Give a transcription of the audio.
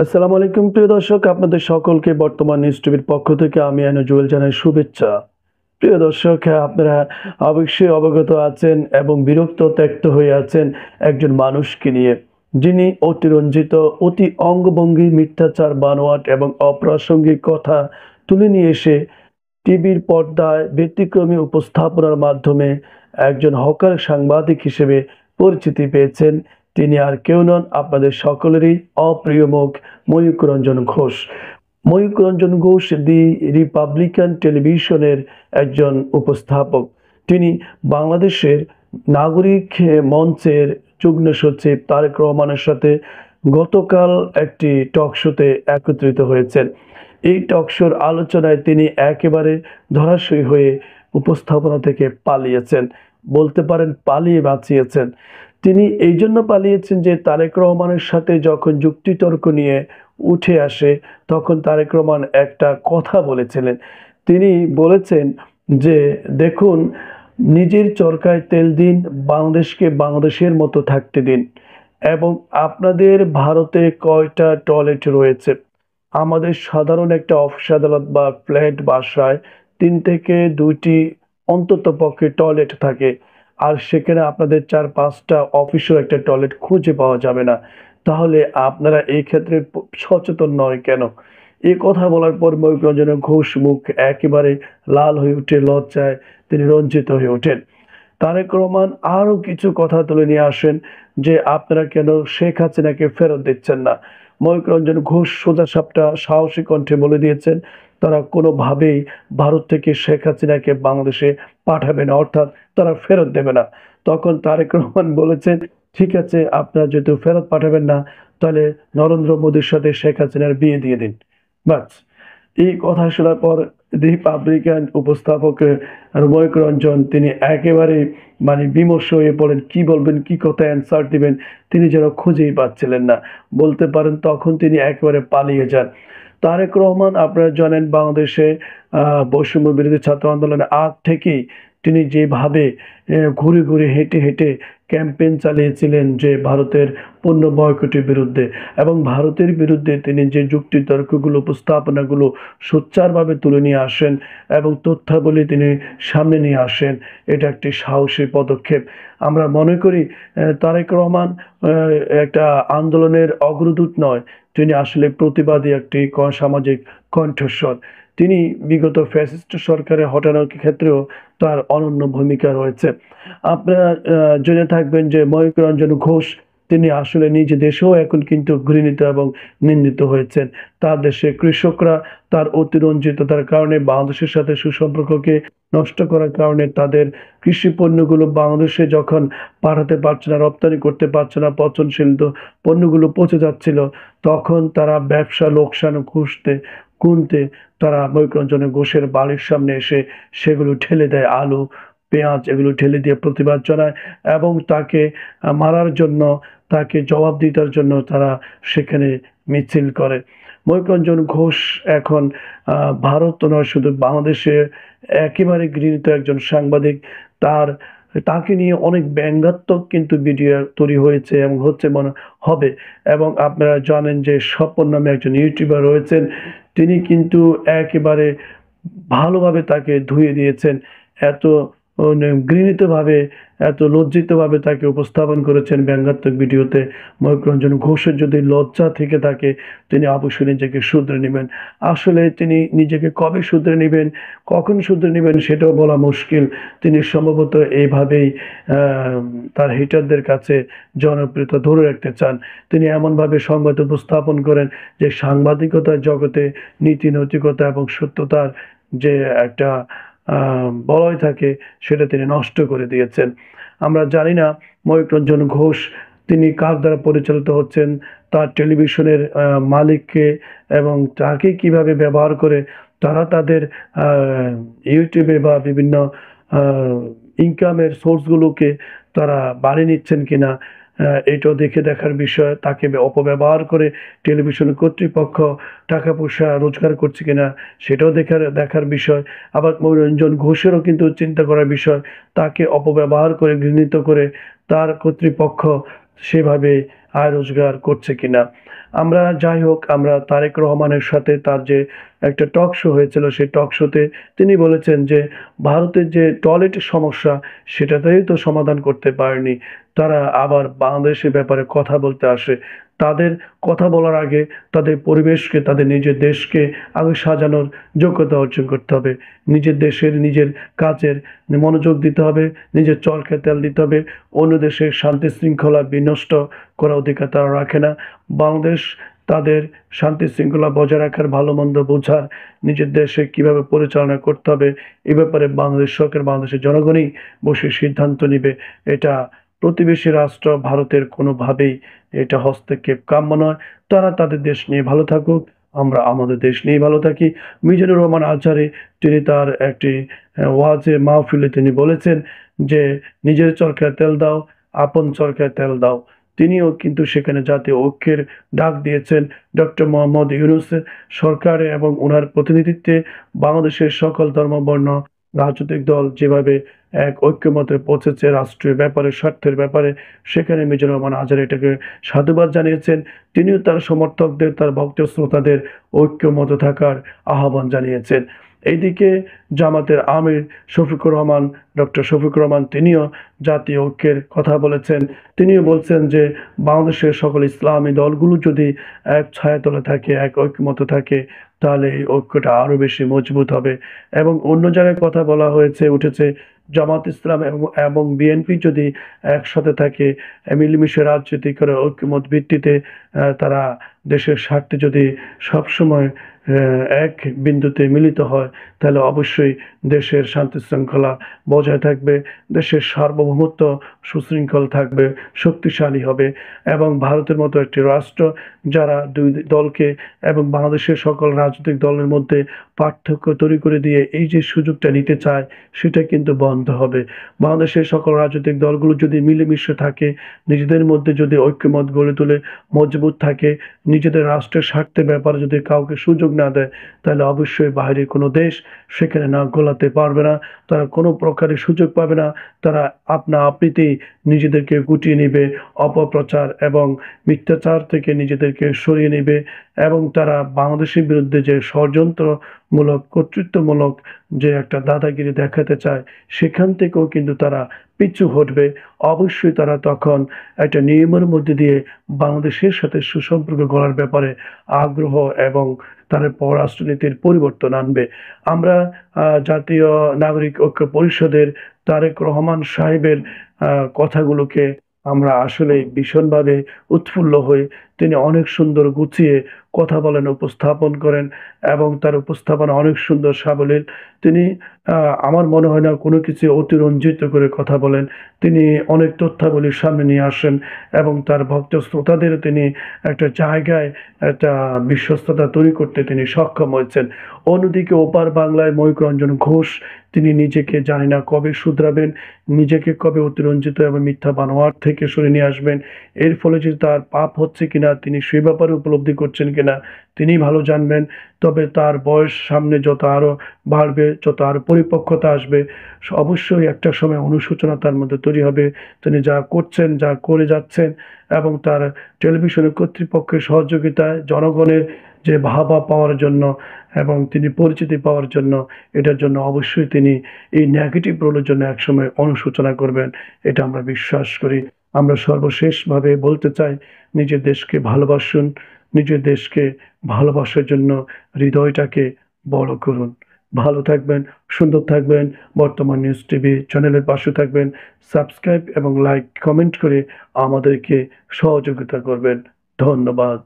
আসসালামু আলাইকুম প্রিয় দর্শক, আপনাদের সকলকে বর্তমান নিউজ টিভির পক্ষ থেকে আমি জুয়েল জানাই শুভেচ্ছা। প্রিয় দর্শক, আপনারা অবশ্যই অবগত আছেন এবং বিরক্ত ত্যক্ত হয়ে আছেন একজন মানুষকে নিয়ে, যিনি অতিরঞ্জিত, অতি অঙ্গভঙ্গি, মিথ্যাচার, বানোয়াট এবং অপ্রাসঙ্গিক কথা তুলে নিয়ে এসে টিভির পর্দায় ব্যতিক্রমী উপস্থাপনার মাধ্যমে একজন হকার সাংবাদিক হিসেবে পরিচিতি পেয়েছেন। তিনি আর কেউ নন, আপনাদের সকলেরই অপ্রিয় মুখ ময়ূক রঞ্জন ঘোষ। ময়ূক রঞ্জন ঘোষ দি রিপাবলিকান টেলিভিশনের একজন উপস্থাপক। তিনি বাংলাদেশের নাগরিক মঞ্চের যুগ্ম সচিব তারেক রহমানের সাথে গতকাল একটি টক শোতে একত্রিত হয়েছেন। এই টক শোর আলোচনায় তিনি একেবারে ধরাশয়ী হয়ে উপস্থাপনা থেকে পালিয়েছেন, বলতে পারেন পালিয়ে বাঁচিয়েছেন। তিনি এই জন্য পালিয়েছেন যে তারেক রহমানের সাথে যখন যুক্তিতর্ক নিয়ে উঠে আসে, তখন তারেক রহমান একটা কথা বলেছিলেন। তিনি বলেছেন যে, দেখুন, নিজের চরকায় তেল দিন, বাংলাদেশকে বাংলাদেশের মতো থাকতে দিন, এবং আপনাদের ভারতে কয়টা টয়লেট রয়েছে? আমাদের সাধারণ একটা অফিস আদালত বা ফ্ল্যাট বাসায় ৩ থেকে ২টি অন্তত পক্ষে টয়লেট থাকে। আর সেখানে আপনাদের ৪-৫টা অফিসেও একটা টয়লেট খুঁজে পাওয়া যাবে না। তাহলে আপনারা এই ক্ষেত্রে সচেতন নয় কেন? এ কথা বলার পর ময়ূক রঞ্জন ঘোষ মুখ একেবারে লাল হয়ে ওঠে, লজ্জায় তিনি রঞ্জিত হয়ে ওঠেন। তারেক রহমান আরো কিছু কথা তুলে নিয়ে আসেন যে, আপনারা কেন শেখ হাসিনাকে ফেরত দিচ্ছেন না? ময়ূক রঞ্জন ঘোষ সোজাসাপটা সাহসী কণ্ঠে বলে দিয়েছেন, তারা কোনোভাবেই ভারত থেকে শেখ হাসিনাকে বাংলাদেশে পাঠাবে না, অর্থাৎ তারা ফেরত দেবে না। তখন তারেক রহমান বলেছেন, ঠিক আছে, আপনারা যেহেতু ফেরত পাঠাবেন না, তাহলে নরেন্দ্র মোদীর সাথে শেখ হাসিনার বিয়ে দিয়ে দিন। বাস। এই কথা শোনার পর রিপাবলিকান উপস্থাপক ময়ূক রঞ্জন তিনি একেবারে বিমর্ষ হয়ে পড়েন। কি বলবেন, কি কথা অ্যান্সার দিবেন তিনি যেন খুঁজেই পাচ্ছিলেন না। বলতে পারেন তখন তিনি একেবারে পালিয়ে যান। তারেক রহমান, আপনারা জানেন, বাংলাদেশে বৈষম্য বিরোধী ছাত্র আন্দোলনের আগ থেকেই তিনি যেভাবে ঘুরে, ঘুরে হেঁটে, হেঁটে ক্যাম্পেইন চালিয়েছিলেন যে ভারতের পণ্য বয়কটের বিরুদ্ধে, এবং ভারতের বিরুদ্ধে তিনি যে যুক্তি তর্কগুলো, উপস্থাপনাগুলো সোচ্চারভাবে তুলে নিয়ে আসেন এবং তথ্যাবলী তিনি সামনে নিয়ে আসেন, এটা একটি সাহসী পদক্ষেপ। আমরা মনে করি তারেক রহমান একটা আন্দোলনের অগ্রদূত নয়, তিনি আসলে প্রতিবাদী একটি সামাজিক কণ্ঠস্বর। তিনি বিগত ফ্যাসিস্ট সরকারের হটানোর ক্ষেত্রেও তার অনন্য ভূমিকা রয়েছে। আপনারা জেনে থাকবেন যে ময়ূক রঞ্জন ঘোষ তিনি আসলে নিজ দেশেও এখন কিন্তু ঘৃণিত এবং নিন্দিত হয়েছেন। তার দেশে কৃষকরা তার অতিরঞ্জিততার কারণে বাংলাদেশের সাথে সুসম্পর্ককে নষ্ট করার কারণে তাদের কৃষি পণ্যগুলো বাংলাদেশে যখন পাঠাতে পারছে না, রপ্তানি করতে পারছে না, পচনশীল পণ্যগুলো পচে যাচ্ছিল, তখন তারা ব্যবসা লোকসান গুনতে তারা ময়ূক রঞ্জন ঘোষের বাড়ির সামনে এসে সেগুলো ঠেলে দেয়, আলু, পেঁয়াজ এগুলো ঠেলে দিয়ে প্রতিবাদ জানায়, এবং তাকে মারার জন্য, তাকে জবাবদিহিতার জন্য তারা সেখানে মিছিল করে। ময়ূক রঞ্জন ঘোষ এখন ভারত নয়, শুধু বাংলাদেশে একেবারে ঘৃণিত একজন সাংবাদিক। তাকে নিয়ে অনেক ব্যঙ্গাত্মক কিন্তু ভিডিও তৈরি হয়েছে এবং হচ্ছে, মনে হবে। এবং আপনারা জানেন যে স্বপন নামে একজন ইউটিউবার রয়েছেন, তিনি কিন্তু একেবারে ভালোভাবে তাকে ধুয়ে দিয়েছেন। এত ঘৃণিতভাবে, এত লজ্জিতভাবে তাকে উপস্থাপন করেছেন ব্যঙ্গাত্মক ভিডিওতে। ময়ূক রঞ্জন ঘোষের যদি লজ্জা থেকে থাকে, তিনি অবশ্যই নিজেকে শুধরে নেবেন। আসলে তিনি নিজেকে কবে শুধরে নেবেন, কখন শুধরে নেবেন সেটাও বলা মুশকিল। তিনি সম্ভবত এইভাবেই তার হিটারদের কাছে জনপ্রিয়তা ধরে রাখতে চান। তিনি এমনভাবে সংবাদ উপস্থাপন করেন যে সাংবাদিকতার জগতে নীতি নৈতিকতা এবং সত্যতার যে একটা বলয় থাকে, সেটা তিনি নষ্ট করে দিয়েছেন। আমরা জানি না ময়ূক রঞ্জন ঘোষ তিনি কার দ্বারা পরিচালিত হচ্ছেন, তার টেলিভিশনের মালিককে এবং তাকে কিভাবে ব্যবহার করে তারা তাদের ইউটিউবে বা বিভিন্ন ইনকামের সোর্সগুলোকে তারা বাড়িয়ে নিচ্ছেন কিনা, এটাও দেখার বিষয়। তাকে অপব্যবহার করে টেলিভিশন কর্তৃপক্ষ টাকা পয়সা রোজগার করছে কিনা, সেটাও দেখার বিষয়। আবার ময়ূক রঞ্জন ঘোষেরও কিন্তু চিন্তা করার বিষয়, তাকে অপব্যবহার করে, ঘৃণিত করে তার কর্তৃপক্ষ সেভাবে আয় রোজগার করছে কিনা। আমরা যাই হোক, আমরা তারেক রহমানের সাথে তার যে একটা টক শো হয়েছিল, সেই টক শোতে তিনি বলেছেন যে ভারতের যে টয়লেটের সমস্যা সেটাতেই তো সমাধান করতে পারেনি। তারা আবার বাংলাদেশের ব্যাপারে কথা বলতে আসে। তাদের কথা বলার আগে তাদের পরিবেশকে, তাদের নিজের দেশকে আগে সাজানোর যোগ্যতা অর্জন করতে হবে। নিজের দেশের, নিজের কাজের মনোযোগ দিতে হবে, নিজের চরকায় তেল দিতে হবে। অন্য দেশের শান্তি শৃঙ্খলা বিনষ্ট করার অধিকার তারা রাখে না। বাংলাদেশ তাদের শান্তি শৃঙ্খলা বজায় রাখার, ভালো মন্দ বোঝার, নিজের দেশে কিভাবে পরিচালনা করতে হবে এ ব্যাপারে বাংলাদেশ সরকার, বাংলাদেশের জনগণই বসে সিদ্ধান্ত নিবে। এটা প্রতিবেশী রাষ্ট্র ভারতের কোনোভাবেই এটা হস্তক্ষেপ কাম্য নয়। তারা তাদের দেশ নিয়ে ভালো থাকুক, আমরা আমাদের দেশ নিয়ে ভালো থাকি। মিজানুর রহমান আজহারি তিনি তার একটি ওয়াজে মাহফিলে তিনি বলেছেন যে নিজের চরকায় তেল দাও, আপন চরকায় তেল দাও। তিনিও কিন্তু সেখানে জাতীয় ঐক্যের ডাক দিয়েছেন। ডক্টর মোহাম্মদ ইউনূস সরকারে এবং ওনার প্রতিনিধিত্বে বাংলাদেশের সকল ধর্ম বর্ণ রাজনৈতিক দল যেভাবে এক ঐক্যমতে পৌঁছেছে রাষ্ট্রীয় ব্যাপারে, স্বার্থের ব্যাপারে, সেখানে মিজানুর রহমান আজহারি এটাকে সাধুবাদ জানিয়েছেন। তিনিও তার সমর্থকদের, তার ভক্ত শ্রোতাদের ঐক্যমত থাকার আহ্বান জানিয়েছেন। এইদিকে জামাতের আমির শফিকুর রহমান, ডক্টর শফিকুর রহমান তিনিও জাতীয় ঐক্যের কথা বলেছেন। তিনিও বলছেন যে বাংলাদেশের সকল ইসলামী দলগুলো যদি এক ছায়াতলে থাকে, এক ঐক্যমত থাকে, তাহলে এই ঐক্যটা আরো বেশি মজবুত হবে। এবং অন্য জায়গায় কথা বলা হয়েছে, উঠেছে জামাত ইসলাম এবং বিএনপি যদি একসাথে থাকে, মিলেমিশে রাজনীতি করে ঐক্যমত ভিত্তিতে তারা দেশের স্বার্থে যদি সবসময় এক বিন্দুতে মিলিত হয়, তাহলে অবশ্যই দেশের শান্তি শৃঙ্খলা বজায় থাকবে, দেশের সার্বভৌমত্ব সুশৃঙ্খল থাকবে, শক্তিশালী হবে। এবং ভারতের মতো একটি রাষ্ট্র যারা দুই দলকে এবং বাংলাদেশের সকল রাজনৈতিক দলের মধ্যে পার্থক্য তৈরি করে দিয়ে এই যে সুযোগটা নিতে চায়, সেটা কিন্তু বন্ধ হবে। বাংলাদেশের সকল রাজনৈতিক দলগুলো যদি মিলেমিশে থাকে, নিজেদের মধ্যে যদি ঐক্যমত গড়ে তোলে, মজবুত থাকে, নিজেদের রাষ্ট্রের স্বার্থের ব্যাপারে যদি কাউকে সুযোগ না দেয়, তাহলে অবশ্যই বাইরের কোনো দেশ সেখানে না গোলাতে পারবে না। তারা কোনো প্রকারের সুযোগ পাবে না। তারা আপনা আপনিতেই নিজেদেরকে গুটিয়ে নেবে, অপপ্রচার এবং মিথ্যাচার থেকে নিজেদেরকে সরিয়ে নেবে। এবং তারা বাংলাদেশের বিরুদ্ধে যে ষড়যন্ত্রমূলক, কর্তৃত্বমূলক যে একটা দাদাগিরি দেখাতে চায়, সেখান থেকেও কিন্তু তারা পিছু হটবে। অবশ্যই তারা তখন একটা নিয়মের মধ্যে দিয়ে বাংলাদেশের সাথে সুসম্পর্ক গড়ার ব্যাপারে আগ্রহ এবং তাদের পররাষ্ট্রনীতির পরিবর্তন আনবে। আমরা জাতীয় নাগরিক ঐক্য পরিষদের তারেক রহমান সাহেবের কথাগুলোকে আমরা আসলে ভীষণভাবে উৎফুল্ল হই। তিনি অনেক সুন্দর গুছিয়ে কথা বলেন, উপস্থাপন করেন এবং তার উপস্থাপনা অনেক সুন্দর সাবলীল। তিনি আমার মনে হয় না কোনো কিছু অতিরঞ্জিত করে কথা বলেন। তিনি অনেক তথ্যাবলী সামনে নিয়ে আসেন এবং তার ভক্ত শ্রোতাদের তিনি একটা জায়গায় একটা বিশ্বস্ততা তৈরি করতে তিনি সক্ষম হয়েছেন। অন্যদিকে ওপার বাংলায় ময়ূক রঞ্জন ঘোষ, তিনি নিজেকে জানি না কবে শুধরাবেন, নিজেকে কবে অতিরঞ্জিত এবং মিথ্যা বানোয়াট থেকে সরে নিয়ে আসবেন। এর ফলে যে তার পাপ হচ্ছে কিনা তিনি সেই ব্যাপারে উপলব্ধি করছেন কিনা তিনি ভালো জানবেন। তবে তার বয়স সামনে যত আরো বাড়বে, যত আরো পরিপক্কতা আসবে, অবশ্যই একটা সময় অনুশোচনা তার মধ্যে তৈরি হবে। তিনি যা করছেন, যা করে যাচ্ছেন এবং তার টেলিভিশনের কর্তৃপক্ষের সহযোগিতায় জনগণের যে বাহবা পাওয়ার জন্য এবং তিনি পরিচিতি পাওয়ার জন্য, এটার জন্য অবশ্যই তিনি এই নেগেটিভ রোলের জন্য একসময় অনুশোচনা করবেন, এটা আমরা বিশ্বাস করি। আমরা সর্বশেষভাবে বলতে চাই, নিজের দেশকে ভালোবাসুন, নিজের দেশকে ভালোবাসার জন্য হৃদয়টাকে বড় করুন। ভালো থাকবেন, সুন্দর থাকবেন। বর্তমান নিউজ টিভি চ্যানেলের পাশে থাকবেন। সাবস্ক্রাইব এবং লাইক, কমেন্ট করে আমাদেরকে সহযোগিতা করবেন। ধন্যবাদ।